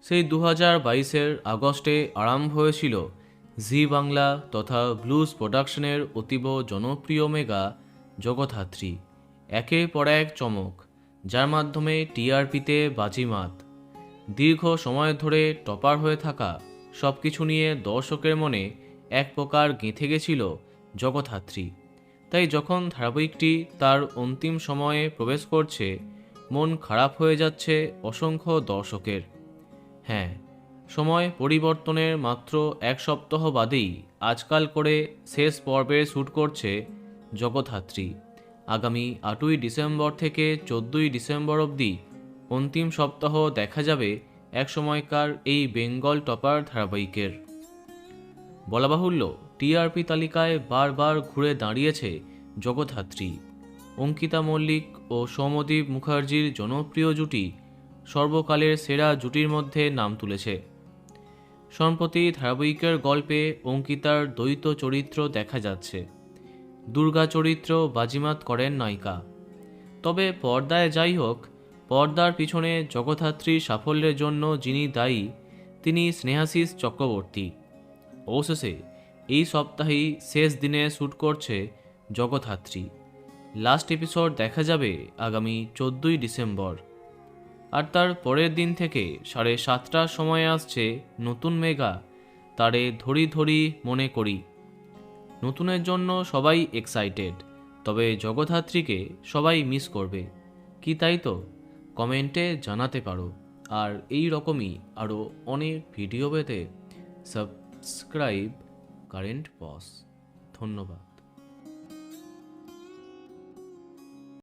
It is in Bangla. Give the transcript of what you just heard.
সেই 2022-এর আগস্টে আরম্ভ হয়েছিল জি বাংলা তথা ব্লুজ প্রোডাকশনের অতীব জনপ্রিয় মেগা জগদ্ধাত্রী, একের পর এক চমক, যার মাধ্যমে টিআরপিতে বাজিমাত। দীর্ঘ সময় ধরে টপার হয়ে থাকা সব কিছু নিয়ে দর্শকের মনে এক প্রকার গেঁথে গেছিল জগদ্ধাত্রী। তাই যখন ধারাবাহিকটি তার অন্তিম সময়ে প্রবেশ করছে, মন খারাপ হয়ে যাচ্ছে অসংখ্য দর্শকের। হ্যাঁ, সময় পরিবর্তনের মাত্র এক সপ্তাহ বাদেই আজকাল করে শেষ পর্বের শ্যুট করছে জগদ্ধাত্রী। আগামী 8ই ডিসেম্বর থেকে 14ই ডিসেম্বর অবধি অন্তিম সপ্তাহ দেখা যাবে এক সময়কার এই বেঙ্গল টপার ধারাবাহিকের। বলা বাহুল্য, টিআরপি তালিকায় বারবার ঘুরে দাঁড়িয়েছে জগদ্ধাত্রী। অঙ্কিতা মল্লিক ও সৌম্যদীপ মুখার্জির জনপ্রিয় জুটি সর্বকালের সেরা জুটির মধ্যে নাম তুলেছে। সম্প্রতি ধারাবাহিকের গল্পে অঙ্কিতার দ্বৈত চরিত্র দেখা যাচ্ছে। দুর্গা চরিত্র বাজিমাত করেন নায়িকা। তবে পর্দায় যাই হোক, পর্দার পিছনে জগদ্ধাত্রীর সাফল্যের জন্য যিনি দায়ী, তিনি স্নেহাশিস চক্রবর্তী। অবশেষে এই সপ্তাহেই শেষ দিনে শ্যুট করছে জগদ্ধাত্রী। লাস্ট এপিসোড দেখা যাবে আগামী 14ই ডিসেম্বর। আর তার পরের দিন থেকে 7:30টার সময় আসছে নতুন মেগা তারে ধরি ধরি মনে করি। নতুনের জন্য সবাই এক্সাইটেড, তবে জগদ্ধাত্রীকে সবাই মিস করবে কি, তাই তো? কমেন্টে জানাতে পারো। আর এই রকমই আরও অনেক ভিডিও পেতে সাবস্ক্রাইব কারেন্ট বস। ধন্যবাদ।